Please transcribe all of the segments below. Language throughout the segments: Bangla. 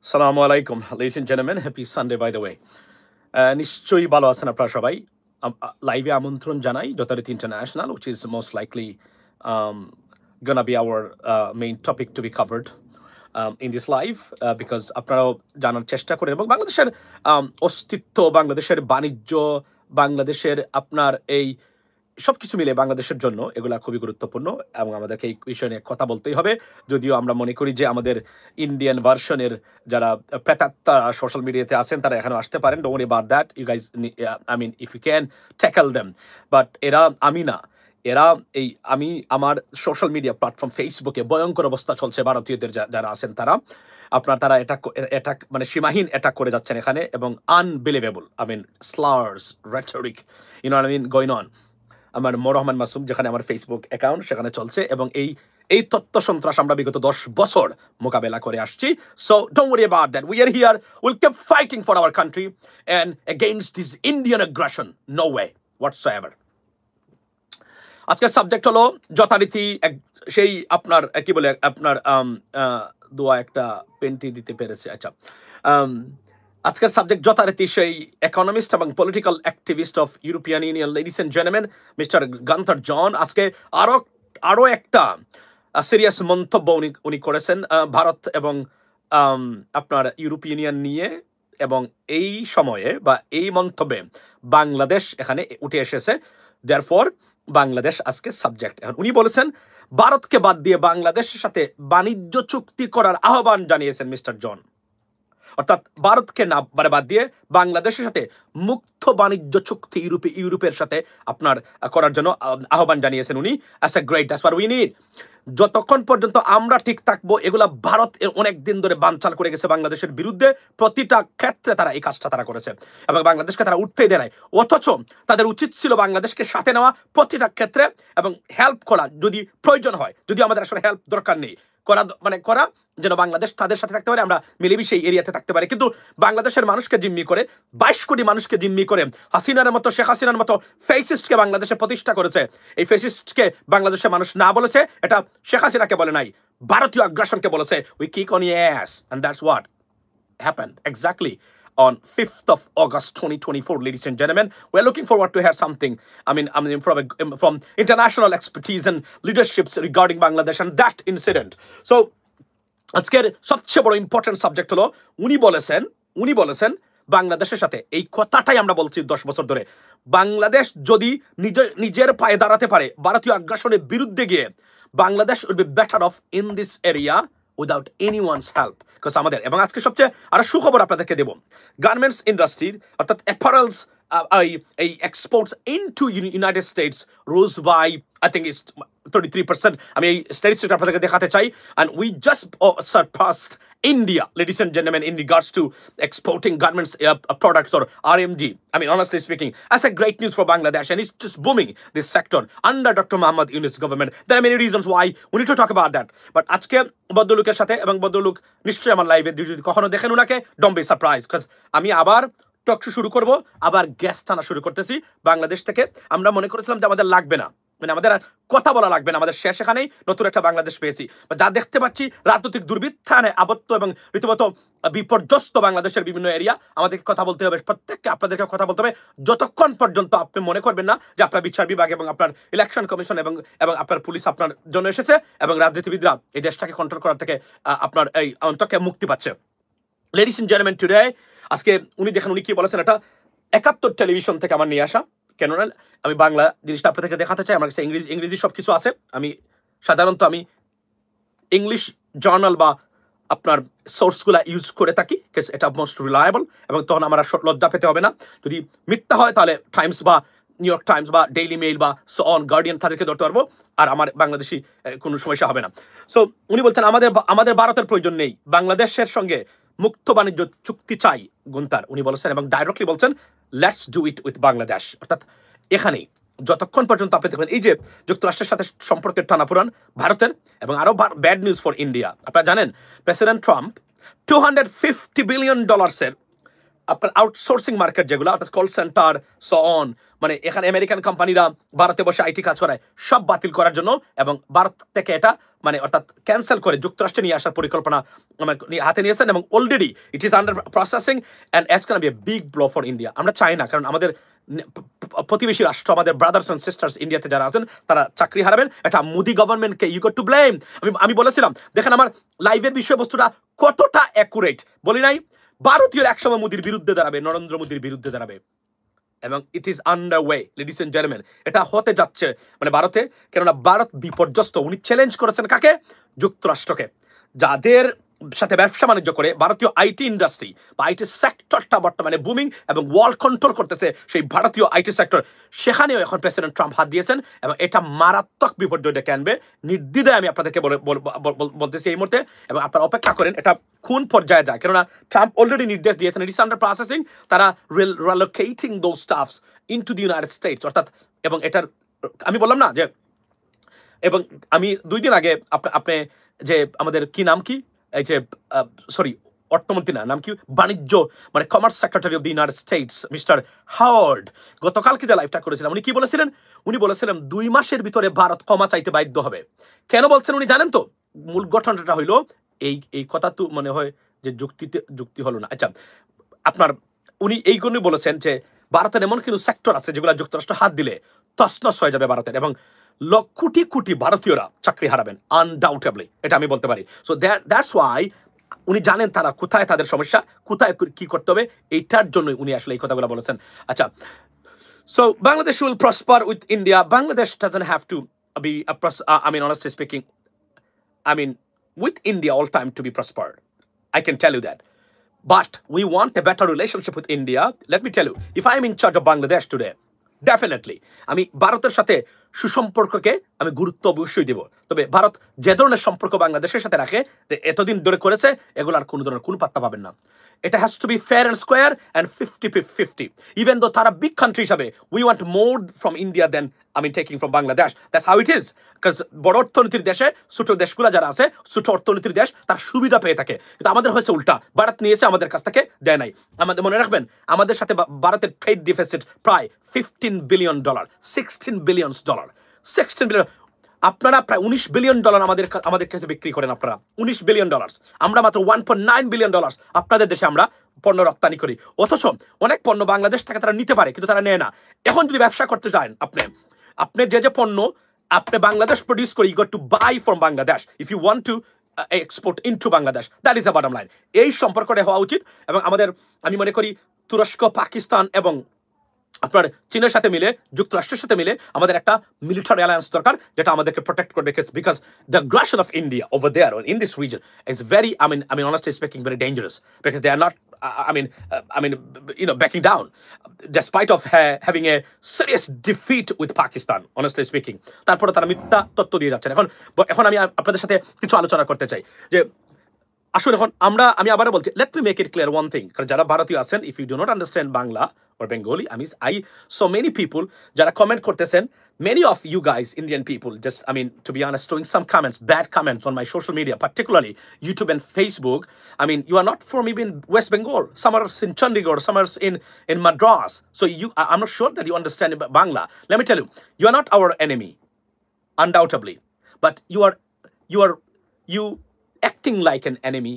Assalamu alaikum, ladies and gentlemen. Happy Sunday, by the way. নিশ্চয়ই ভালো আছেন আপনারা সবাই। লাইভে আমন্ত্রণ জানাই যথারীতি international, which is most likely um, gonna be our main topic to be covered in this live because আপনারাও জানার চেষ্টা করেন এবং বাংলাদেশের অস্তিত্ব, বাংলাদেশের বাণিজ্য, বাংলাদেশের আপনার এই সবকিছু মিলে বাংলাদেশের জন্য এগুলা খুবই গুরুত্বপূর্ণ এবং আমাদেরকে এই বিষয় নিয়ে কথা বলতেই হবে। যদিও আমরা মনে করি যে আমাদের ইন্ডিয়ান ভার্সনের যারা প্রেতাত্মা সোশ্যাল মিডিয়াতে আছেন তারা এখানে আসতে পারেন। Don't worry about that, you guys, I mean if you can tackle them. But এরা আমি না, এরা আমি আমার সোশ্যাল মিডিয়া প্ল্যাটফর্ম ফেসবুকে ভয়ঙ্কর অবস্থা চলছে ভারতীয়দের যারা আছেন তারা এটা মানে সীমাহীন অ্যাটাক করে যাচ্ছেন এখানে এবং unbelievable, I mean slurs, rhetoric, you know I mean going on. আমার রহমান মাসুম যেখানে আমার ফেসবুক অ্যাকাউন্ট সেখানে চলছে এবং এই তথ্য সন্ত্রাস আমরা বিগত 10 বছর মোকাবেলা করে আসছি। So don't worry about that, we are here, will keep fighting for our country and against this Indian aggression, no way whatsoever. আজকের সাবজেক্ট হলো যথারীতি সেই আপনার কি বলে আপনার দোয়া একটা পেন্টি দিতে পেরেছে। আচ্ছা, আজকের সাবজেক্ট যথারীতি সেই ইকোনমিস্ট এবং political activist of European Union, ladies and gentleman, mister Gunther John. আজকে আরো একটা সিরিয়াস মন্তব্য উনি করেছেন ভারত এবং আপনার ইউরোপিয়ান ইউনিয়ন নিয়ে, এবং এই সময়ে বা এই মন্তব্যে বাংলাদেশ এখানে উঠে এসেছে। দেয়ারফর বাংলাদেশ আজকে সাবজেক্ট। এখন উনি বলেছেন ভারতকে বাদ দিয়ে বাংলাদেশের সাথে বাণিজ্য চুক্তি করার আহ্বান জানিয়েছেন মিস্টার জন। অর্থাৎ ভারতকে না বাদ দিয়ে বাংলাদেশের সাথে মুক্ত বাণিজ্য চুক্তি ইউরোপের সাথে আপনার করার জন্য আহ্বান জানিয়েছেন উনি। As a great, that's what we need. যতক্ষণ পর্যন্ত আমরা ঠিক থাকবো, এগুলা ভারত অনেক দিন ধরে বানচাল করে গেছে বাংলাদেশের বিরুদ্ধে। প্রতিটা ক্ষেত্রে তারা এই কাজটা তারা করেছে এবং বাংলাদেশকে তারা উঠতেই দেয় নাই। অথচ তাদের উচিত ছিল বাংলাদেশকে সাথে নেওয়া প্রতিটা ক্ষেত্রে এবং হেল্প করা যদি প্রয়োজন হয়, যদি আমাদের আসলে হেল্প দরকার নেই, করা যেন বাংলাদেশ তাদের সাথে থাকতে পারে, আমরা মিলেমিশে সেই এরিয়াতে থাকতে পারি। কিন্তু বাংলাদেশের মানুষকে জিম্মি করে, 22 কোটি মানুষকে জিম্মি করে হাসিনার মতো, শেখ হাসিনার মতো ফেসিস্টকে বাংলাদেশে প্রতিষ্ঠা করেছে। এই ফেসিস্টকে বাংলাদেশের মানুষ না বলেছে, এটা শেখ হাসিনাকে বলে নাই, ভারতীয় আগ্রাসনকে বলেছে। We kick on yes and that's what happened exactly on 5th of August 2024, ladies and gentlemen. We're looking forward to hear something, I mean from international expertise and leaderships regarding Bangladesh and that incident. So আজকের সবচেয়ে বড় ইম্পর্টেন্ট সাবজেক্ট হলো উনি বলেছেন বাংলাদেশের সাথে, এই কথাটাই আমরা বলছি 10 বছর ধরে, বাংলাদেশ যদি নিজের পায়ে দাঁড়াতে পারে ভারতীয় আগ্রাসনের বিরুদ্ধে গিয়ে, Bangladesh will be better off in this area without anyone's help. Because আমাদের, এবং আজকে সবচেয়ে আরো সুখবর আপনাদেরকে দেব, গার্মেন্টস ইন্ডাস্ট্রির অর্থাৎ অ্যাপারেলস এই exports into United States rose by I think it's 33%. আমি এই স্ট্যাটিস্টিক আপনাদেরকে দেখাতে চাই, and we just surpassed India, ladies and gentlemen, in regards to exporting garments products or RMG. I mean, honestly speaking, that's a great news for Bangladesh, and it's just booming this sector under Dr. Mohammed Yunus government. There are many reasons why we need to talk about that. But আজকে ভদ্রলোকের সাথে, এবং ভদ্রলোক নিশ্চয়ই আমার লাইভে যদি কখনো দেখেন উনাকে, don't be surprised, because আমি আবার টক শো শুরু করব, আবার গ্যাস টানা শুরু করতেছি বাংলাদেশ থেকে। আমরা মনে করেছিলাম যে আমাদের লাগবে না, মানে আমাদের আর কথা বলা লাগবে না, আমাদের শেষ এখানেই নতুন একটা বাংলাদেশ পেয়েছি। যা দেখতে পাচ্ছি রাজনৈতিক দুর্বৃত্তায়নে আবদ্ধ এবং রীতিমতো বিপর্যস্ত বাংলাদেশের বিভিন্ন এরিয়া, আমাদেরকে কথা বলতে হবে, প্রত্যেককে আপনাদেরকে কথা বলতে হবে, যতক্ষণ পর্যন্ত আপনি মনে করবেন না যে আপনার বিচার বিভাগ এবং আপনার ইলেকশন কমিশন এবং আপনার পুলিশ আপনার জন্য এসেছে এবং রাজনীতিবিদরা এই দেশটাকে কন্ট্রোল করার থেকে আপনার এই অন্তকে মুক্তি পাচ্ছে। লেডিস এন্ড জেন্টলম্যান, টুডে আজকে উনি দেখেন, উনি কি বলেছেন, এটা 71 টেলিভিশন থেকে আমার নিয়ে আসা। কেননা আমি বাংলা জিনিসটা আপনাদেরকে দেখাতে চাই, আমার কাছে ইংরেজি সব কিছু আছে। আমি সাধারণত ইংলিশ জার্নাল বা আপনার সোর্সগুলা ইউজ করে থাকি, এটা মোস্ট রিলায়েবল, এবং তখন আমার লজ্জা পেতে হবে না। যদি মিথ্যা হয় তাহলে টাইমস বা নিউ ইয়র্ক টাইমস বা ডেইলি মেইল বা সো অন, গার্ডিয়ান, তাদেরকে ধরতে পারবো, আর আমার বাংলাদেশি কোনো সমস্যা হবে না। সো উনি বলছেন আমাদের ভারতের প্রয়োজন নেই, বাংলাদেশের সঙ্গে মুক্ত বাণিজ্য চুক্তি চাই গুন্তার, উনি বলেছেন, এবং ডাইরেক্টলি বলছেন let's do it with Bangladesh. অর্থাৎ এখানেই যতক্ষণ পর্যন্ত আপনি দেখবেন এই যে যুক্তরাষ্ট্রের সাথে সম্পর্কের টানাপোড়ান ভারতের, এবং আরো ব্যাড নিউজ ফর ইন্ডিয়া। আপনারা জানেন প্রেসিডেন্ট ট্রাম্প $250 বিলিয়ন আপনার আউটসোর্সিং মার্কেট যেগুলো অর্থাৎ কল সেন্টার সো অন, মানে এখানে আমেরিকান কোম্পানিরা ভারতে বসে আইটি কাজ করায়, সব বাতিল করার জন্য এবং ভারত থেকে এটা মানে অর্থাৎ ক্যান্সেল করে যুক্তরাষ্ট্রে নিয়ে আসার পরিকল্পনা হাতে নিয়েছেন এবং already it is under processing and it's can be a big blow for India. আমরা চাই না, কারণ আমাদের প্রতিবেশী রাষ্ট্র, আমাদের ব্রাদার্স অ্যান্ড সিস্টার্স ইন্ডিয়াতে যারা আছেন তারা চাকরি হারাবেন। এটা মোদি গভর্নমেন্টকে ইউ গট টু ব্লেম। আমি বলেছিলাম, দেখেন আমার লাইভের বিষয়বস্তুটা কতটা অ্যাকুরেট, বলি নাই ভারতীয় একসময় মোদির বিরুদ্ধে দাঁড়াবে, নরেন্দ্র মোদির বিরুদ্ধে দাঁড়াবে, এবং it is under way ladies and gentleman. এটা হতে যাচ্ছে মানে ভারতে, কেননা ভারত বিপর্যস্ত। উনি চ্যালেঞ্জ করেছেন কাকে? যুক্তরাষ্ট্রকে, যাদের সাথে ব্যবসা বাণিজ্য করে ভারতীয় আইটি ইন্ডাস্ট্রি বা আইটি সেক্টরটা বর্তমানে বুমিং এবং ওয়ার্ল্ড কন্ট্রোল করতেছে সেই ভারতীয় আইটি সেক্টর, সেখানেও এখন প্রেসিডেন্ট ট্রাম্প হাত দিয়েছেন এবং এটা মারাত্মক বিপর্যয় ডেকে আনবে। নির্দ্বিধায় আমি আপনাদেরকে বলতেছি এই মুহূর্তে, এবং আপনারা অপেক্ষা করেন এটা কোন পর্যায়ে যায়, কেননা ট্রাম্প অলরেডি নির্দেশ দিয়েছেন, ইট ইস আন্ডার প্রসেসিং, তারা relocating those staffs into the United States, অর্থাৎ এবং এটার আমি বললাম না যে, এবং আমি 2 দিন আগে আপনি যে আমাদের কি নাম কি এই যে সরি অর্থমন্ত্রী না, নাম কি, বাণিজ্য মানে commerce secretary of the United states mister Howard, গতকালকে যে লাইভটা করেছিলাম, উনি কি বলেছিলেন? উনি বলেছিলেন 2 মাসের ভিতরে ভারত ক্ষমা চাইতে বাধ্য হবে। কেন বলছেন উনি জানেন তো? মূল গঠনটা হইলো এই কথা তো মনে হয় যে যুক্তি হলো না। আচ্ছা, আপনার উনি এই জন্যই বলেছেন যে ভারতের এমন কিছু সেক্টর আছে যেগুলো যুক্তরাষ্ট্র হাত দিলে তছনছ হয়ে যাবে ভারতের, এবং কোটি কোটি ভারতীয়রা চাকরি হারাবেন আনডাউটেবলি, এটা আমি বলতে পারি। সো দ্যাটস ওয়াই উনি জানেন তারা কোথায় তাদের সমস্যা, কোথায় কি করতে হবে, এইটার জন্যই উনি আসলে এই কথাগুলো বলেছেন। আচ্ছা, so Bangladesh will prosper with India. Bangladesh doesn't have to be honestly speaking, with India all time to be prospered. I can tell you that. But we want a better relationship with India. Let me tell you, if I am in charge of Bangladesh today, definitely আমি ভারতের সাথে সুসম্পর্ককে আমি গুরুত্ব অবশ্যই দেব। তবে ভারত যে ধরনের সম্পর্ক বাংলাদেশের সাথে রাখে, এতদিন ধরে করেছে, এগুলো আর কোনো ধরনের কোনো পাত্তা পাবেন না। এটা has to be fair and square and 50-50 even though তারা বিগ কান্ট্রি হিসাবে we want more from India then taking from Bangladesh. That's how it is. Because বড় অর্থনীতির দেশে ছোট দেশগুলো যারা আছে, ছোট অর্থনীতির দেশ, তার সুবিধা পেয়ে থাকে, কিন্তু আমাদের হয়েছে উল্টা, ভারত নিয়েছে আমাদের কাছ থেকে দেয় নাই। আমাদের মনে রাখবেন, আমাদের সাথে ভারতের ট্রেড ডিফিসিট প্রায় $15 বিলিয়ন, $16 বিলিয়ন, 16 বিলিয়ন। আপনারা প্রায় $19 বিলিয়ন আমাদের কাছে বিক্রি করেন, আপনারা $19 বিলিয়ন, আমরা মাত্র $1.9 বিলিয়ন আপনাদের দেশে আমরা পণ্য রপ্তানি করি। অথচ অনেক পণ্য বাংলাদেশ থেকে তারা নিতে পারে, কিন্তু তারা নেয় না। এখন যদি ব্যবসা করতে চান, আপনি যে পণ্য আপনি বাংলাদেশ প্রডিউস করি, you got to buy from Bangladesh if you want to export into Bangladesh. That is the bottom line. এই সম্পর্কটা হওয়া উচিত, এবং আমি মনে করি তুরস্ক, পাকিস্তান এবং আপনার চীনের সাথে মিলে, যুক্তরাষ্ট্রের সাথে মিলে আমাদের একটা মিলিটারি অ্যালায়েন্স দরকার, যেটা আমাদেরকে প্রোটেক্ট করবে, because the aggression of India over there or in this region is very, honestly speaking, very dangerous, because they are not backing down despite of having a serious defeat with Pakistan, honestly speaking. তারপরে তারা মিথ্যা তথ্য দিয়ে যাচ্ছেন। এখন আমি আপনাদের সাথে কিছু আলোচনা করতে চাই যে আসলে এখন আমি আবারও বলছি, let me make it clear one thing, কারণ যারা ভারতীয় আছেন, if you do not understand Bangla or Bengali, I so many people যারা কমেন্ট করতেছেন, many of you guys Indian people just to be honest doing some comments, bad comments on my social media, particularly YouTube and Facebook. You are not from even West Bengal, some are in Chandigarh, some are in Madras, so I'm not sure that you understand Bangla. Let me tell you, you are not our enemy undoubtedly, but you acting like an enemy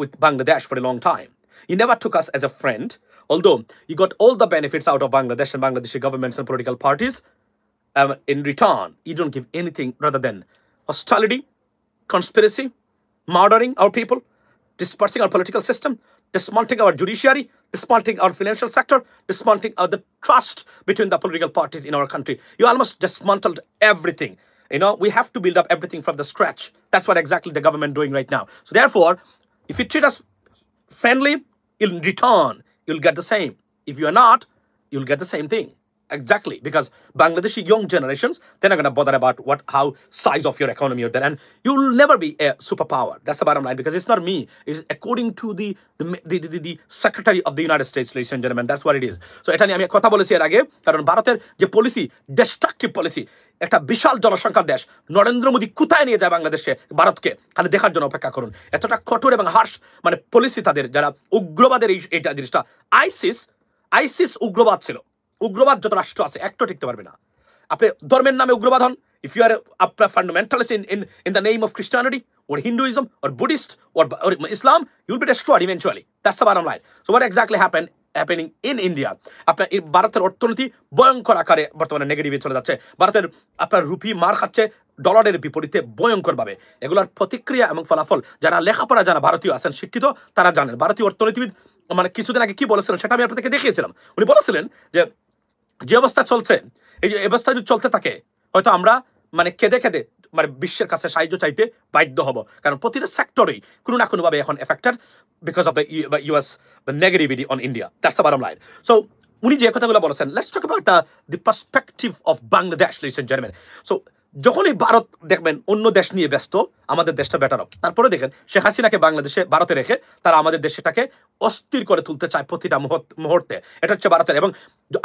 with Bangladesh for a long time. You never took us as a friend, although you got all the benefits out of Bangladesh and Bangladeshi governments and political parties. In return, you don't give anything rather than hostility, conspiracy, murdering our people, dispersing our political system, dismantling our judiciary, dismantling our financial sector, dismantling the trust between the political parties in our country. You almost dismantled everything. We have to build up everything from the scratch. That's what exactly the government doing right now. So therefore, if you treat us friendly, in return, you'll get the same. If you are not, you'll get the same thing. Exactly, because Bangladeshi young generations, they're not going to bother about how size of your economy or that, and you'll never be a superpower. That's the bottom line, because it's not me. It's according to the Secretary of the United States, ladies and gentlemen. That's what it is. So এটা নিয়ে আমি কথা বলেছি এর আগে, কারণ ভারতের যে পলিসি, ডিস্ট্রাকটিভ পলিসি, একটা বিশাল জনসংখ্যার দেশ, নরেন্দ্র মোদী কোথায় নিয়ে যায় বাংলাদেশকে, ভারতকে, খালি দেখার জন্য অপেক্ষা করুন। এতটা কঠোর এবং হার্শ মানে পলিসি তাদের, যারা উগ্রবাদের এইটা জিনিসটা। আইসিস আইসিস উগ্রবাদ ছিল। উগ্রবাদ যত রাষ্ট্র আছে একটা টিকতে পারবে না। আপনি ধর্মের নামে উগ্রবাদ হন, ইফ ইউ আর আপনার fundamentalist in the name of Christianity or Hinduism or Buddhist or Islam, you'll be destroyed eventually. That's the bottom line. So what exactly happening in India? আপনার ভারতের অর্থনীতি ভয়ঙ্কর আকারে বর্তমানে নেগেটিভে চলে যাচ্ছে। ভারতের আপনার রুপি মার খাচ্ছে ডলারের বিপরীতে ভয়ঙ্করভাবে। এগুলোর প্রতিক্রিয়া এবং ফলাফল যারা লেখাপড়া জানা ভারতীয় আছেন, শিক্ষিত, তারা জানেন। ভারতীয় অর্থনীতিবিদ মানে কিছুদিন আগে কি বলেছিলেন সেটা আমি আপনাদেরকে দেখিয়েছিলাম। উনি বলেছিলেন যে অবস্থা চলছে, এই যে অবস্থা যদি চলতে থাকে, হয়তো আমরা মানে কেঁদে কেঁদে মানে বিশ্বের কাছে সাহায্য চাইতে বাধ্য হব, কারণ প্রতিটা সেক্টরেই কোনো না কোনোভাবে এখন affected because of the US negativity on India. That's the bottom line. So উনি যে কথাগুলো বলেছেন, let's talk about the perspective of Bangladesh, ladies and gentleman. So যখনই ভারত দেখবেন অন্য দেশ নিয়ে ব্যস্ত, আমাদের দেশটা বেটার হবে। তারপরে দেখেন শেখ হাসিনাকে বাংলাদেশে ভারতে রেখে তারা আমাদের দেশটাকে অস্থির করে তুলতে চায় প্রতিটা মুহূর্তে। এটা হচ্ছে ভারতের। এবং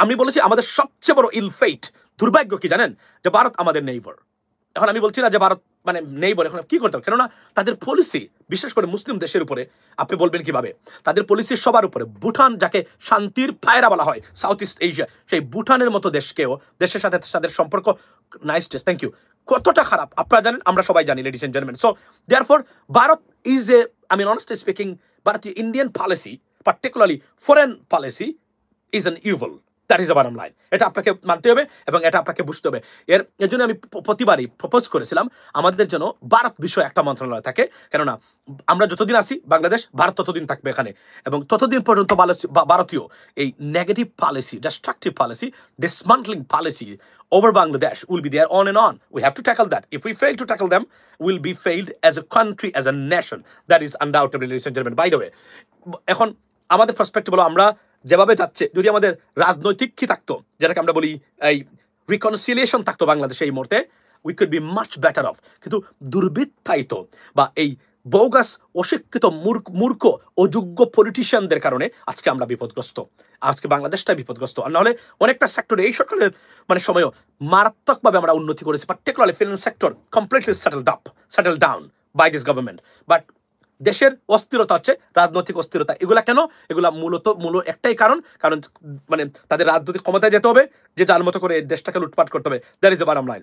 আমি বলেছি আমাদের সবচেয়ে বড় ইলফেইট, দুর্ভাগ্য কি জানেন, যে ভারত আমাদের নেইবার। এখন আমি বলছি না যে ভারত মানে নেইবার, এখন কি করতে হবে, কেননা তাদের পলিসি, বিশেষ করে মুসলিম দেশের উপরে, আপনি বলবেন কিভাবে, তাদের পলিসি সবার উপরে। ভুটান, যাকে শান্তির পায়রা বলা হয় সাউথ ইস্ট এশিয়া, সেই ভুটানের মতো দেশকেও, দেশের সাথে তাদের সম্পর্ক, নাইস ডেস, থ্যাংক ইউ, কতটা খারাপ আপনারা জানেন, আমরা সবাই জানি, ladies and gentleman. So therefore Bharat is a, I mean honestly speaking, ভারতীয় Indian policy, particularly foreign policy, is an evil. That is the bottom line. এটা আপনাকে মানতে হবে এবং এটা আপনাকে বুঝতে হবে। এর জন্য আমি প্রতিবারই প্রপোজ করেছিলাম আমাদের যেন ভারত বিষয়ে একটা মন্ত্রণালয় থাকে, কেননা আমরা যতদিন আসি বাংলাদেশ, ভারত ততদিন থাকবে এখানে, এবং ততদিন পর্যন্ত ভারতীয় এই negative policy, destructive policy, dismantling policy over Bangladesh will be there on and on. We have to tackle that. If we fail to tackle them, we'll be failed as a country, as a nation. That is undoubtedly, ladies and gentlemen. By the way, এখন আমাদের পার্সপেক্টিভ হলো, আমরা যেভাবে যাচ্ছে, যদি আমাদের রাজনৈতিক কি থাকতো, যেটাকে আমরা বলি এই রিকনসিলিয়েশন থাকতো বাংলাদেশে এই মুহূর্তে, we could be much better of. কিন্তু দুর্বৃত্তায়িত বা এই বোগাস, অশিক্ষিত, মূর্খ, অযোগ্য পলিটিশিয়ানদের কারণে আজকে আমরা বিপদগ্রস্ত, আজকে বাংলাদেশটা বিপদগ্রস্ত। আর নাহলে অনেকটা সেক্টরে এই সরকারের মানে সময়ও মারাত্মকভাবে আমরা উন্নতি করেছি, particularly finance sector completely settle down by this government. But দেশের অস্থিরতা হচ্ছে রাজনৈতিক অস্থিরতা। এগুলা কেন? এগুলা মূল একটাই কারণ মানে তাদের রাজনৈতিক ক্ষমতায় যেতে হবে, যে যার মতো করে দেশটাকে লুটপাট করতে হবে। That is the bottom line.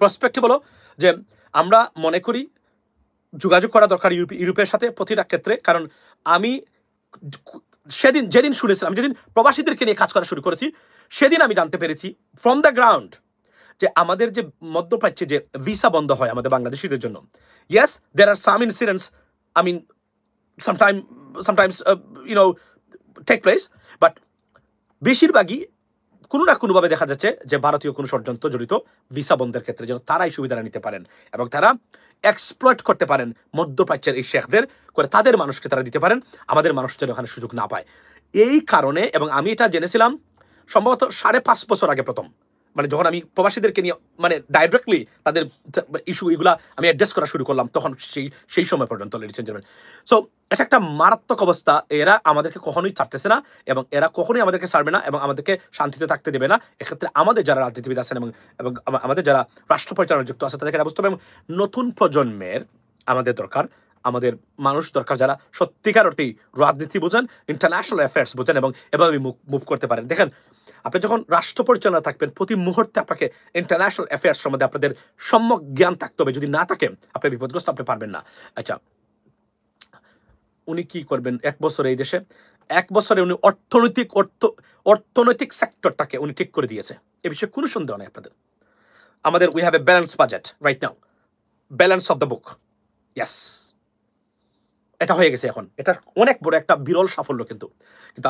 Perspective হলো যে আমরা মনে করি যোগাযোগ করা দরকার ইউরোপের সাথে প্রতিটা ক্ষেত্রে, কারণ আমি যেদিন শুনেছিলাম, যেদিন প্রবাসীদেরকে নিয়ে কাজ করা শুরু করেছি, সেদিন আমি জানতে পেরেছি ফ্রম দ্য গ্রাউন্ড যে আমাদের যে মধ্যপ্রাচ্যে যে ভিসা বন্ধ হয় আমাদের বাংলাদেশিদের জন্য, yes there are some incidents, I mean sometimes take place, but বেশিরভাগই কোনো না কোনোভাবে দেখা যাচ্ছে যে ভারতীয় কোনো ষড়যন্ত্র জড়িত ভিসা বন্ধের ক্ষেত্রে, যেন তারাই সুবিধাটা নিতে পারেন এবং তারা এক্সপ্লয়েট করতে পারেন মধ্যপ্রাচ্যের এই শেখদের, করে তাদের মানুষকে তারা দিতে পারেন, আমাদের মানুষ যেন ওখানে সুযোগ না পায়। এই কারণে, এবং আমি এটা জেনেছিলাম সম্ভবত 5.5 বছর আগে প্রথম, মানে যখন আমি প্রবাসীদেরকে নিয়ে মানে ডাইরেক্টলি তাদের ইস্যু এগুলা আমি অ্যাড্রেস করা শুরু করলাম, তখন সেই সময় পর্যন্ত, লেডিস এন্ড জেন্টলম্যান। সো এটা একটা মারাত্মক অবস্থা। এরা আমাদেরকে কখনোই ছাড়তেছে না এবং এরা কখনোই আমাদেরকে ছাড়বে না এবং আমাদেরকে শান্তিতে থাকতে দেবে না। এক্ষেত্রে আমাদের যারা রাজনীতিবিদ আছেন এবং আমাদের যারা রাষ্ট্র পরিচালনা যুক্ত আছে, তাদেরকে বুঝতে হবে। এবং নতুন প্রজন্মের আমাদের দরকার, আমাদের মানুষ দরকার যারা সত্যিকার অর্থেই রাজনীতি বোঝেন, ইন্টারন্যাশনাল অ্যাফেয়ার্স বোঝেন এবং এভাবে মুভ করতে পারেন। দেখেন, আপনি যখন রাষ্ট্র পরিচালনা থাকবেন, প্রতি মুহূর্তে আপনাকে ইন্টারন্যাশনাল অ্যাফেয়ার্স সম্বন্ধে আপনাদের সম্যক জ্ঞান থাকতে হবে। যদি না থাকেন, আপনি বিপদগ্রস্ত, আপনি পারবেন না। আচ্ছা, উনি কি করবেন 1 বছরে এই দেশে? 1 বছরে উনি অর্থনৈতিক সেক্টরটাকে উনি ঠিক করে দিয়েছে, এ বিষয়ে কোনো সন্দেহ নেই আপনাদের। আমাদের we have a balance budget right now, balance of the book, yes, এটা হয়ে গেছে এখন। এটা অনেক বড় একটা বিরল সাফল্য, কিন্তু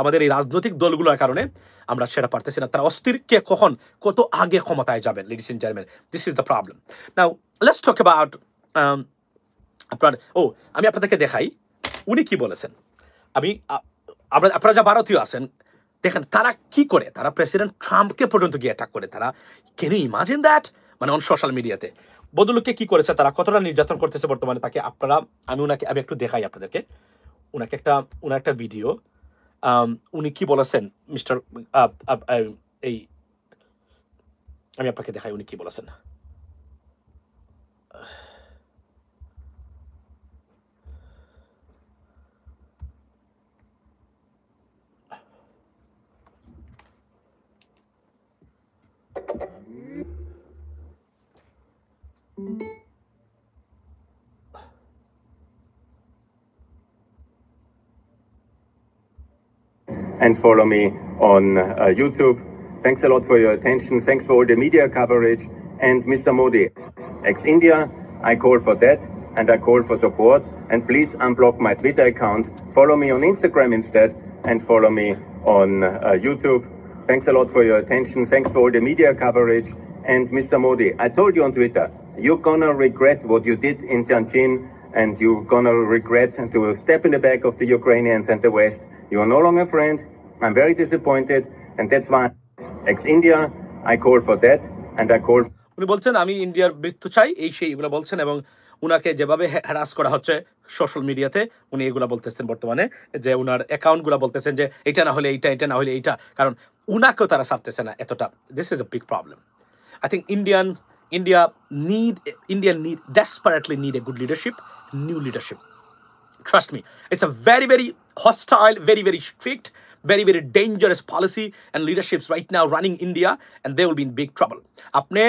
আমাদের এই রাজনৈতিক দলগুলোর কারণে আমরা সেটা পারতেছি না। তারা অস্থির, কে কখন কত আগে ক্ষমতায় যাবেন, ladies and gentleman, this is the problem. Now let's talk about আমি আপনাদেরকে দেখাই উনি কি বলেছেন। আপনারা যা ভারতীয় আছেন, দেখেন তারা কি করে, তারা প্রেসিডেন্ট ট্রাম্পকে পর্যন্ত গিয়ে অ্যাটাক করে। তারা ক্যান ইউ ইমাজিন দ্যাট, মানে অন সোশ্যাল মিডিয়াতে বদলুককে কি করেছে, তারা কতটা নির্যাতন করতেছে বর্তমানে তাকে। আমি একটু দেখাই আপনাদেরকে ওনার একটা ভিডিও। উনি কি বলেছেন মিস্টার এই আমি আপনাকে দেখাই উনি কি বলেছেন। And follow me on YouTube. Thanks a lot for your attention. Thanks for all the media coverage. And Mr. Modi, ex-India, I call for that and I call for support. And please unblock my Twitter account. Follow me on Instagram instead and follow me on YouTube. Thanks a lot for your attention. Thanks for all the media coverage. And Mr. Modi, I told you on Twitter, you're gonna regret what you did in Tianjin and you're gonna regret to step in the back of the Ukrainians and the West. You are no longer a friend. I'm very disappointed, and that's why ex-India, I call for that, and I call. উনি বলছেন আমি ইন্ডিয়ার মৃত্যু চাই, এই সেই এগুলো বলছেন, এবং উনাকে যেভাবে হ্যারাস করা হচ্ছে সোশ্যাল মিডিয়াতে, উনি এগুলা বলতেছেন বর্তমানে, যে উনার অ্যাকাউন্টগুলো বলতেছেন যে এটা না হলে এইটা, এটা না হলে এইটা, কারণ উনাকেও তারা ছাড়তেছে না এতটা। This is a big problem. I think India desperately need a good leadership, new leadership. Trust me, it's a very, very hostile, very, very strict, very, very dangerous policy and leaderships right now running India, and they will be in big trouble. আপনি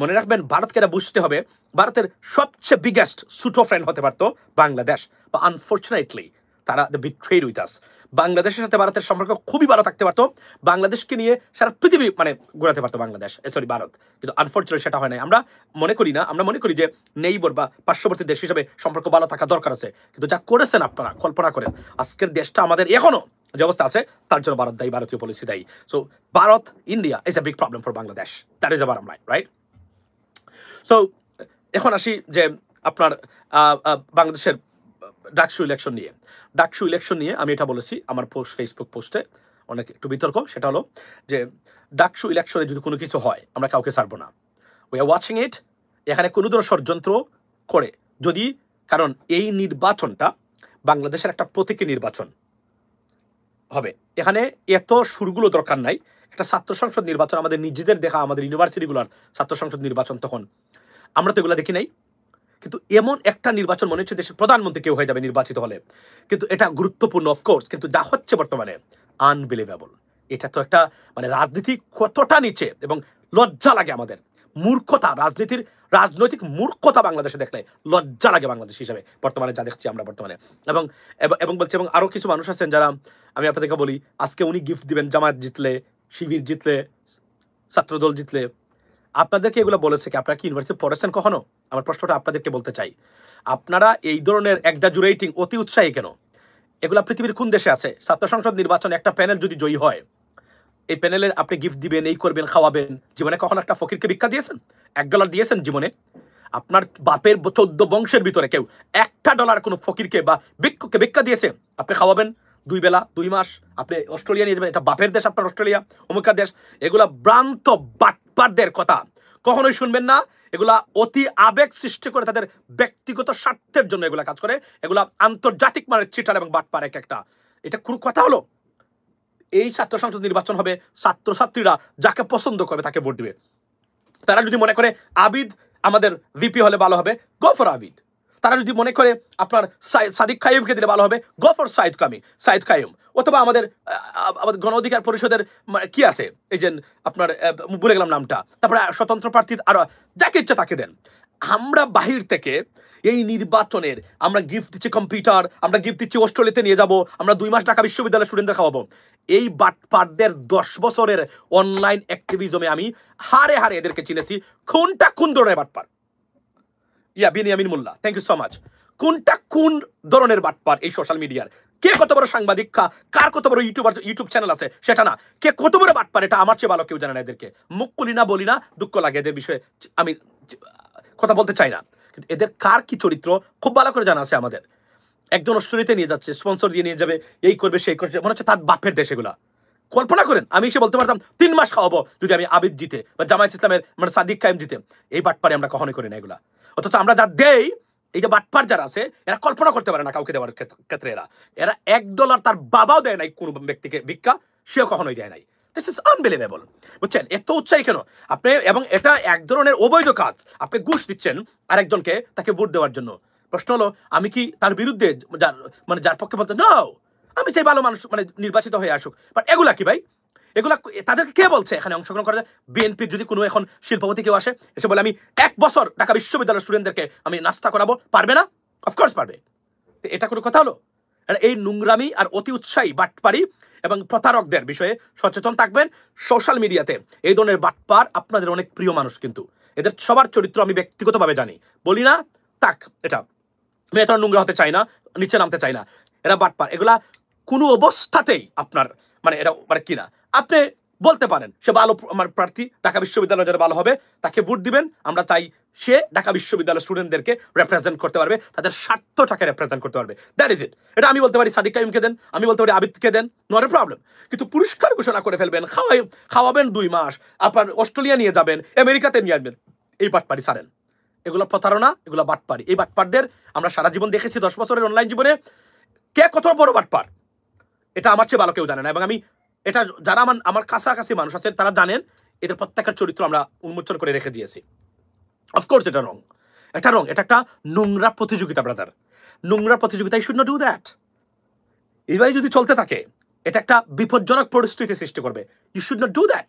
মনে রাখবেন, ভারতকে এটা বুঝতে হবে, ভারতের সবচেয়ে বিগেস্ট সুটো ফ্রেন্ড হতে পারতো বাংলাদেশ, বা আনফর্চুনেটলি তারা দ্য বিট্রেড উইথ আস। বাংলাদেশের সাথে ভারতের সম্পর্ক খুবই ভালো থাকতে পারতো, বাংলাদেশকে নিয়ে সারা পৃথিবী মানে ঘোরাতে পারতো বাংলাদেশ, সরি ভারত, কিন্তু আনফর্চুনেটলি সেটা হয় নাই। আমরা মনে করি না, আমরা মনে করি যে নেইবার বা পার্শ্ববর্তী দেশ হিসেবে সম্পর্ক ভালো থাকা দরকার আছে, কিন্তু যা করেছেন আপনারা কল্পনা করেন, আজকের দেশটা আমাদের এখনো যে অবস্থা আছে তার জন্য ভারত দায়ী, ভারতীয় পলিসি দায়ী। So Bharat India is a big problem for Bangladesh, that is a bottom line, right? So এখন আসি যে আপনার বাংলাদেশের ডাকসু ইলেকশন নিয়ে আমি এটা বলেছি আমার ফেসবুক পোস্টে, অনেক একটু বিতর্ক, সেটা হলো যে ডাকসু ইলেকশনে যদি কোনো কিছু হয় আমরা কাউকে ছাড়বো না। উই আর ওয়াচিং ইট। এখানে কোনো ধরনের ষড়যন্ত্র করে যদি, কারণ এই নির্বাচনটা বাংলাদেশের একটা প্রতীকী নির্বাচন হবে, এখানে এত সুরগুলো দরকার নাই। একটা ছাত্র সংসদ নির্বাচন আমাদের নিজেদের দেখা, আমাদের ইউনিভার্সিটিগুলোর ছাত্র সংসদ নির্বাচন, তখন আমরা তো এগুলো দেখি নাই, কিন্তু এমন একটা নির্বাচন মনে হচ্ছে দেশের প্রধানমন্ত্রী কেউ হয়ে যাবে নির্বাচিত হলে, কিন্তু এটা গুরুত্বপূর্ণ অফকোর্স, কিন্তু যা হচ্ছে বর্তমানে আনবিলিভেবল। এটা তো একটা মানে রাজনীতি কতটা নিচে, এবং লজ্জা লাগে আমাদের, মূর্খতা, রাজনৈতিক মূর্খতা বাংলাদেশে দেখলে লজ্জা লাগে বাংলাদেশ হিসাবে বর্তমানে যা দেখছি আমরা বর্তমানে। এবং বলছি, এবং আরো কিছু মানুষ আছেন যারা, আমি আপনাদেরকে বলি, আজকে উনি গিফট দিবেন জামায়াত জিতলে, শিবির জিতলে, ছাত্রদল জিতলে, আপনাদেরকে এগুলো বলেছে কি? আপনারা কি ইউনিভার্সিটি পড়েছেন কখনো? আমার প্রশ্নটা আপনাদেরকে বলতে চাই, আপনারা এই ধরনের এক্সাজুরেটিং, অতি উৎসাহী কেন? এগুলা পৃথিবীর কোন দেশে আছে? ছাত্র সংসদ নির্বাচনে একটা প্যানেল যদি জয়ী হয়, এই প্যানেলের আপনি গিফট দিবেন, এই করবেন, খাওয়াবেন। জীবনে কখনো একটা ফকিরকে ভিক্ষা দিয়েছেন? $1 দিয়েছেন জীবনে? আপনার বাপের 14 বংশের ভিতরে কেউ $1 কোনো ফকিরকে বা ভিক্ষুককে ভিক্ষা দিয়েছে? আপনি খাওয়াবেন 2 বেলা 2 মাস, আপনি অস্ট্রেলিয়া নিয়ে যাবেন, এটা বাপের দেশ আপনার অস্ট্রেলিয়া, অমুকার দেশ। এগুলা ভ্রান্ত বাটপারদের কথা কখনোই শুনবেন না। এগুলা অতি আবেগ সৃষ্টি করে, তাদের ব্যক্তিগত স্বার্থের জন্য এগুলা কাজ করে। এগুলা আন্তর্জাতিক মানের চিটার এবং বাটপার এক একটা। এটা কোন কথা হলো? এই ছাত্র সংসদ নির্বাচন হবে, ছাত্রছাত্রীরা যাকে পছন্দ করবে তাকে ভোট দিবে। তারা যদি মনে করে আবিদ আমাদের ভিপি হলে ভালো হবে, গো ফর আবিদ। তারা যদি মনে করে আপনার সাদিক কাইয়ুমকে দিলে ভালো হবে, গো ফর সাইদ কাইয়ুম। অথবা আমাদের গণ অধিকার পরিষদের কি আছে, এই যে আপনার ভুলে গেলাম নামটা, তারপরে স্বতন্ত্র প্রার্থী আরো যাকে ইচ্ছা তাকে দেন। আমরা বাহির থেকে এই নির্বাচনের আমরা গিফট দিচ্ছি কম্পিউটার, আমরা গিফট দিচ্ছি অস্ট্রেলিয়াতে নিয়ে যাব, আমরা 2 মাস ঢাকা বিশ্ববিদ্যালয়ের স্টুডেন্টদের খাওয়াবো। এই বাটপারদের 10 বছরের অনলাইন অ্যাক্টিভিজমে আমি হারে হারে এদেরকে চিনেছি। কোনটা কোন ধরনের বাটপার? বিনিয়ামিন মোল্লা, থ্যাংক ইউ সো মাচ। কোনটা কোন ধরনের বাটপার এই সোশ্যাল মিডিয়ার? কে কত বড় সাংবাদিক, কার কত বড় ইউটিউব চ্যানেল আছে সেটা না, কে কত বড় বাটপার এটা আমার চেয়ে ভালো কেউ জানে না। এদেরকে মুখ খুলি না, বলি না, দুঃখ লাগে, এদের বিষয়ে আমি কথা বলতে চাই না, কিন্তু এদের কার কি চরিত্র খুব ভালো করে জানা আছে আমাদের। একজন অস্ট্রেলিয়াতে নিয়ে যাচ্ছে, স্পন্সর দিয়ে নিয়ে যাবে, এই করবে সেই করবে, মনে হচ্ছে তার বাপের দেশ এগুলা। কল্পনা করেন আমি এসে বলতে পারতাম 3 মাস খাওয়াবো যদি আমি আবিদ জিতে বা জামায়াত ইসলামের মানে সাদিক কায়েম জিতে। এই বাটপারে আমরা কখনোই করি না এগুলা। অথচ আমরা যা দেই, এই যে বাটপার যারা আছে এরা কল্পনা করতে পারে না কাউকে দেওয়ার ক্ষেত্রে। এরা $1 তার বাবাও দেয় নাই কোনো ব্যক্তিকে ভিক্ষা, সেও কখনোই দেয় নাই। This is unbelievable. বুঝছেন, এত উৎসাহী কেন আপনি? এবং এটা এক ধরনের অবৈধ কাজ। আপনি ঘুষ দিচ্ছেন আরেকজনকে তাকে ভোট দেওয়ার জন্য। প্রশ্ন হলো, আমি কি তার বিরুদ্ধে, যার পক্ষে বলতে নো, আমি চাই ভালো মানুষ মানে নির্বাচিত হয়ে আসুক। বাট এগুলা কি ভাই? এগুলা তাদেরকে কে বলছে এখানে অংশগ্রহণ করা যায়? বিএনপির যদি কোনো এখন শিল্পপতি কেউ আসে এসে বলে আমি 1 বছর ঢাকা বিশ্ববিদ্যালয়ের স্টুডেন্টদেরকে আমি নাস্তা করাবো, পারবে না? অফকোর্স পারবে। এটা কোনো কথা হলো? এই নোংরামি আর অতি উৎসাহী বাটপারি এবং প্রতারকদের বিষয়ে সচেতন থাকবেন। সোশ্যাল মিডিয়াতে এই ধরনের বাটপার আপনাদের অনেক প্রিয় মানুষ, কিন্তু এদের সবার চরিত্র আমি ব্যক্তিগতভাবে জানি, বলি না তাক এটা আমি এত নোংরা হতে চাই না, নিচে নামতে চাই না। এরা বাটপার, এগুলা কোনো অবস্থাতেই আপনার মানে এটা মানে কিনা আপনি বলতে পারেন সে ভালো আমার প্রার্থী, ঢাকা বিশ্ববিদ্যালয় যারা ভালো হবে তাকে ভোট দিবেন, আমরা চাই সে ঢাকা বিশ্ববিদ্যালয়ের স্টুডেন্টদেরকে রেপ্রেজেন্ট করতে পারবে, তাদের স্বার্থটাকে রেপ্রেজেন্ট করতে পারবে। That is it. এটা আমি বলতে পারি সাদিক কাইমকে দেন, আমি বলতে পারি আবিদকে দেন, নট এ প্রবলেম। কিন্তু পুরস্কার ঘোষণা করে ফেলবেন, খাওয়াবেন 2 মাস, আপনার অস্ট্রেলিয়া নিয়ে যাবেন, আমেরিকাতে নিয়ে আসবেন, এই বাটপারি সারেন। এগুলো প্রতারণা, এগুলো বাটপারি। এই বাটপারদের আমরা সারা জীবন দেখেছি, 10 বছরের অনলাইন জীবনে কে কত বড় বাটপার এটা আমার চেয়ে ভালো কেউ জানে না। এবং আমি এটা যারা আমার কাছাকাছি মানুষ আছেন তারা জানেন, এদের প্রত্যেকের চরিত্র আমরা উন্মোচন করে রেখে দিয়েছি। অফকোর্স এটা রং, এটা রং, এটা একটা নোংরা প্রতিযোগিতা ব্রাদার, নোংরা প্রতিযোগিতা। You should not do that. এইভাবে যদি চলতে থাকে এটা একটা বিপজ্জনক পরিস্থিতি সৃষ্টি করবে। You should not do that.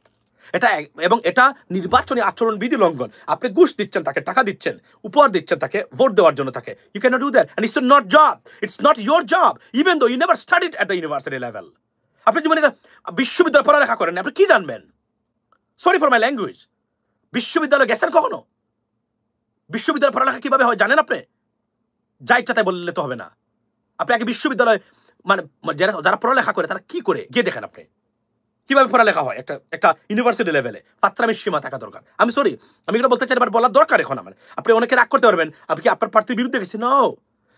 এটা এবং এটা নির্বাচনী আচরণবিধি লঙ্ঘন। আপনি ঘুষ দিচ্ছেন, তাকে টাকা দিচ্ছেন, উপহার দিচ্ছেন তাকে ভোট দেওয়ার জন্য তাকে। You can not do that, and it's not job, it's not your job, even though you never studied at the university level. আপনি জীবনে বিশ্ববিদ্যালয় পড়ালেখা করেন, আপনি কি জানবেন? Sorry for my language. বিশ্ববিদ্যালয়ে গেছেন কখনো? বিশ্ববিদ্যালয় পড়ালেখা কিভাবে হয় জানেন আপনি? যা ইচ্ছা তাই বললে তো হবে না। আপনি আগে বিশ্ববিদ্যালয় মানে যারা পড়ালেখা করে তারা কি করে গিয়ে দেখেন আপনি কিভাবে পড়ালেখা হয় একটা ইউনিভার্সিটি লেভেলে। পাত্রামের সীমা থাকা দরকার। আমি সরি, আমি এগুলো বলতে চাই, এবার বলার দরকার এখন আমার। আপনি অনেকে রাগ করতে পারবেন, আপনি কি আপনার প্রার্থীর বিরুদ্ধে গেছি? নো,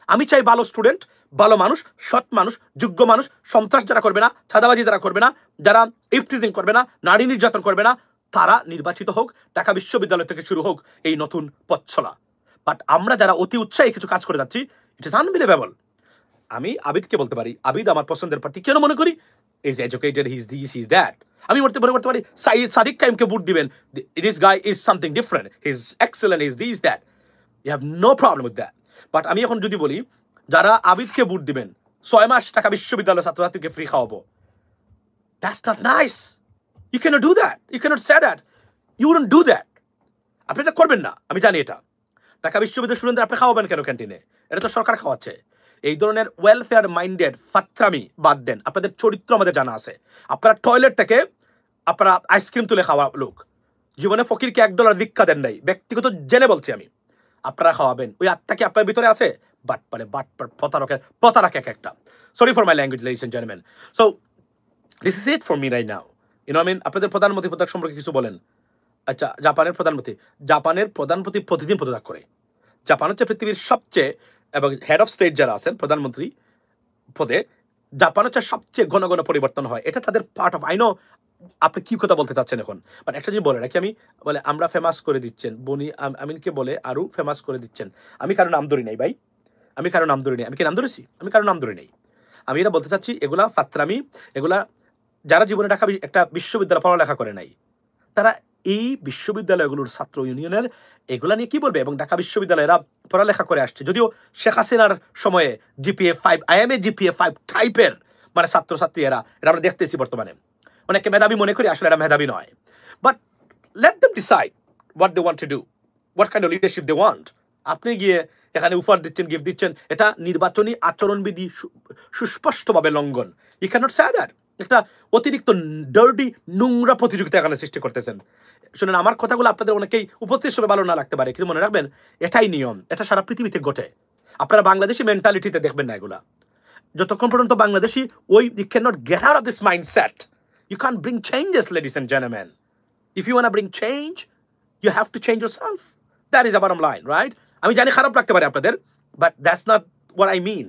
আমি চাই ভালো স্টুডেন্ট, ভালো মানুষ, সৎ মানুষ, যোগ্য মানুষ, সন্ত্রাস যারা করবে না, ছাদাবাজি যারা করবে না, যারা ইফটিজিং করবে না, নারী নির্যাতন করবে না, তারা নির্বাচিত হোক। ঢাকা বিশ্ববিদ্যালয় থেকে শুরু হোক এই নতুন পথ চলা। বাট আমরা যারা অতি উৎসাহী কিছু কাজ করে যাচ্ছি, ইট ইজ আনবিলিভেবল। আমি আবিদকে বলতে পারি, আবিদ আমার পছন্দের প্রার্থী। কেন মনে করি? Is educated, he is this, he is that. আমি মনে করতে পারি সাদিক কাইমকে ভোট দিবেন, this guy is something different, he is excellent, he is this that. You have no problem with that. But আমি এখন যদি বলি যারা আবিদকে ভোট দিবেন 6 মাস টাকা বিশ্ববিদ্যালয় ছাত্রছাত্রীকে ফ্রি খাওয়াবো, that's not nice. You can't do that, you can't say that, you wouldn't do that. আপনি এটা করবেন না, আমি জানি এটা। ঢাকা বিশ্ববিদ্যালয়ের স্টুডেন্টদের আপনি খাওয়াবেন কেন ক্যান্টিনে? এটা তো সরকার খাওয়াচ্ছে। এই ধরনের ওয়েলফেয়ার মাইন্ডেড ফাত্রামি বাদ দেন। আপনাদের চরিত্র আমাদের জানা আছে। আপনারা টয়লেট থেকে আপনারা আইসক্রিম তুলে খাওয়া লোক, জীবনে ফকিরকে $1 ভিক্ষা দেন নাই, ব্যক্তিগত জেনে বলছি আমি। আপনারা খাওয়াবেন, ওই আত্মা কি আপনার ভিতরে আছে? বাটপারে বাটপার প্রতারক এক একটা। Sorry for my language ladies and gentleman. So this is it for me right now. I mean আপনাদের প্রধানমন্ত্রী পদক সম্পর্কে কিছু বলেন। আচ্ছা, জাপানের প্রধানমন্ত্রী প্রতিদিন পদত্যাগ করে। জাপান হচ্ছে পৃথিবীর সবচেয়ে, এবং হেড অফ স্টেট যারা আছেন প্রধানমন্ত্রী পদে, জাপান হচ্ছে সবচেয়ে ঘন ঘন পরিবর্তন হয়। এটা তাদের পার্ট অফ। আই নো আপনি কি কথা বলতে চাচ্ছেন এখন, বাট একটা জিনিস বলে রাখি আমি, বলে আমরা ফেমাস করে দিচ্ছেন, বনি আমিনকে বলে আরও ফেমাস করে দিচ্ছেন। আমি কারো নাম ধরি নাই ভাই, আমি কারো নাম ধরি নাই। আমি কি নাম ধরেছি? আমি কারো নাম ধরি নাই। আমি এটা বলতে চাচ্ছি, এগুলা ফাত্রামি, এগুলা যারা জীবনে ঢাকা একটা বিশ্ববিদ্যালয় পড়ালেখা করে নাই তারা এই বিশ্ববিদ্যালয়গুলোর ছাত্র ইউনিয়নের এগুলা নিয়ে কি বলবে? এবং ঢাকা বিশ্ববিদ্যালয়েরা পড়ালেখা করে আসছে, যদিও শেখ হাসিনার সময়ে GPA 5, IMA GPA 5 টাইপের মানে ছাত্রছাত্রী এরা আমরা দেখতেছি বর্তমানে। অনেকে মেধাবী মনে করি, আসলে এরা মেধাবী নয়। But let them decide what they want to do, what kind of leadership they want. আপনি গিয়ে এখানে উপহার দিচ্ছেন, গিফট দিচ্ছেন, এটা নির্বাচনী আচরণবিধি সুস্পষ্টভাবে লঙ্ঘন। You can't say that. একটা অতিরিক্ত ডার্টি নোংরা প্রতিযোগিতা এখানে সৃষ্টি করতেছেন। শুনেন, আমার কথাগুলো আপনাদের অনেকেই উপস্থিত হিসেবে ভালো না লাগতে পারে, কিন্তু মনে রাখবেন এটাই নিয়ম, এটা সারা পৃথিবীতে ঘটে। আপনারা বাংলাদেশি মেন্টালিটিতে দেখবেন না এগুলা। যতক্ষণ পর্যন্ত বাংলাদেশি ওই you can not get out of this mindset, you can bring changes ladies and gentleman. If you want to bring change, you have to change yourself. That is a bottom line, right? আমি জানি খারাপ লাগতে পারে আপনাদের, but that's not what I mean.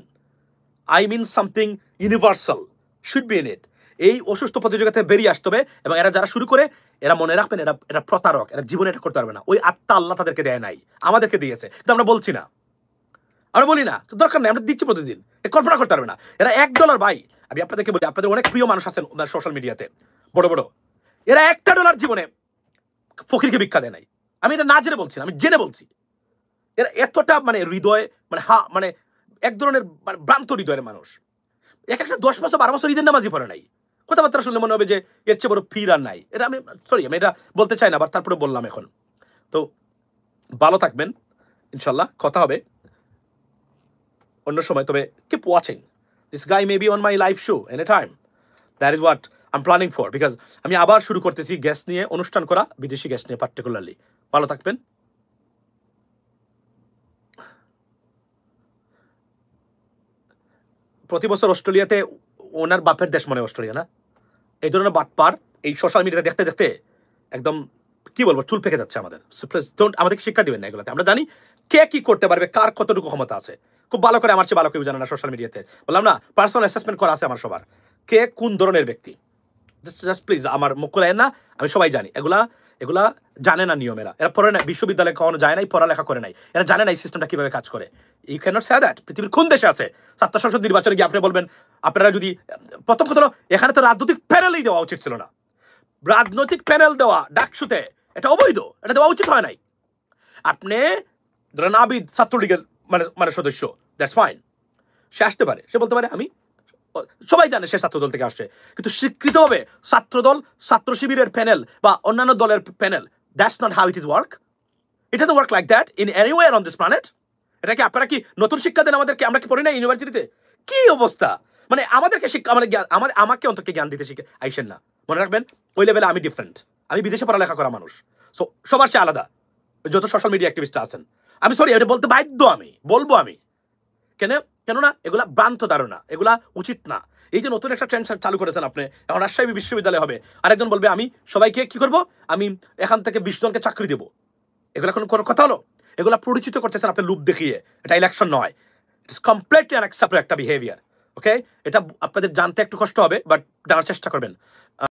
I mean something universal should be in it. এই অসুস্থ প্রতিযোগিতায় বেরিয়ে আসতে হবে। এবং এরা যারা শুরু করে, এরা মনে রাখবেন এটা প্রতারক, এরা জীবনে এটা করতে পারবে না। ওই আত্মা আল্লাহ তাদেরকে দেয় নাই, আমাদেরকে দিয়েছে, কিন্তু আমরা বলছি না, আমরা বলি না, দরকার নেই, আমরা দিচ্ছি প্রতিদিন। কল্পনা করতে পারবে না এরা $1 ভাই। আমি আপনাদেরকে বলি, আপনাদের অনেক প্রিয় মানুষ আছেন সোশ্যাল মিডিয়াতে, বড় বড় এরা $1 জীবনে ফকিরকে ভিক্ষা দেয় নাই। আমি এটা না জেনে বলছি না, আমি জেনে বলছি। এরা এতটা মানে হৃদয় মানে এক ধরনের ভ্রান্ত হৃদয়ের মানুষ। একটা 10 বছর 12 বছর ঈদের নামাজই পড়ে নাই। কথাবার্তা শুনলে মনে হবে যে এর চেয়ে বড় পীর আর নাই। এটা আমি আমি এটা বলতে চাই না, আবার তারপরে বললাম এখন। তো ভালো থাকবেন, ইনশাল্লাহ কথা হবে অন্য সময়। তবে keep watching. This guy may be on my live show anytime. That is what I'm planning for, because আমি আবার শুরু করতেছি গেস্ট নিয়ে অনুষ্ঠান করা, বিদেশি গেস্ট নিয়ে পার্টিকুলারলি। ভালো থাকবেন। প্রতি বছর অস্ট্রেলিয়াতে ওনার বাপের দেশ মনে অস্ট্রেলিয়া না, এই ধরনের বাটপার এই সোশ্যাল মিডিয়াতে দেখতে দেখতে একদম কি বলবো চুল পেকে যাচ্ছে আমাদের। আমাদেরকে শিক্ষা দিবেন না এগুলোতে। আমরা জানি কে কি করতে পারবে, কার কতটুকু ক্ষমতা আছে খুব ভালো করে, আমার চেয়ে ভালো কেউ জানে না সোশ্যাল মিডিয়াতে। বললাম না, পার্সোনাল অ্যাসেসমেন্ট করা আছে আমার সবার, কে কোন ধরনের ব্যক্তি। জাস্ট প্লিজ আমার মুখ খোলেন না, আমি সবাই জানি এগুলা জানে না নিয়মেরা। এরা পড়ে নাই, বিশ্ববিদ্যালয়ে কখনো যায় নাই, পড়ালেখা করে নাই, এরা জানে না এই সিস্টেমটা কিভাবে কাজ করে। You can't say that. পৃথিবীর কোন দেশে আছে ছাত্র সংসদ নির্বাচনে গিয়ে আপনি বলবেন আপনারা যদি, প্রথম কথা হলো এখানে তো রাজনৈতিক প্যানেলই দেওয়া উচিত ছিল না। রাজনৈতিক প্যানেল দেওয়া ডাকসুতে এটা অবৈধ, এটা দেওয়া উচিত হয় নাই। আপনি ধরেন আবিদ ছাত্রলীগের মানে সদস্য, দ্যাটস ফাইন, সে আসতে পারে, সে বলতে পারে আমি, সবাই জানে সে ছাত্রদল থেকে আসছে, কিন্তু স্বীকৃতভাবে ছাত্রদল ছাত্র শিবিরের প্যানেল বা অন্যান্য দলের panel, that's not how it is work. It doesn't work like that in anywhere on this planet. এটা কি আপনারা কি নতুন শিক্ষা দেন আমাদেরকে? আমরা কি পড়ি না ইউনিভার্সিটিতে? কি অবস্থা, মানে আমাদেরকে শিক্ষা, মানে জ্ঞান, আমাকে অন্তত জ্ঞান দিতে শিখে আইসেন না। মনে রাখবেন ওই লেভেলে আমি ডিফারেন্ট, আমি বিদেশে পড়ালেখা করা মানুষ, সো সবার চেয়ে আলাদা যত সোশ্যাল মিডিয়া অ্যাক্টিভিস্টরা আছেন। আমি সরি, এটা বলতে বাধ্য, আমি বলবো। আমি কেননা এগুলা ভ্রান্ত ধারণা, এগুলা উচিত না। এই যে নতুন একটা ট্রেন্ড চালু করেছেন আপনি, এখন রাজশাহী বিশ্ববিদ্যালয় হবে, আরেকজন বলবে আমি সবাইকে কি করব, আমি এখান থেকে 20 জনকে চাকরি দেবো। এগুলা কোনো কথা হলো? এগুলা পরিচিত করতেছেন আপনি লুপ দেখিয়ে। এটা ইলেকশন নয়, ইট ইস কমপ্লিটলি আনএক্সেপ্টেবল একটা বিহেভিয়ার। ওকে, এটা আপনাদের জানতে একটু কষ্ট হবে, বাট জানার চেষ্টা করবেন।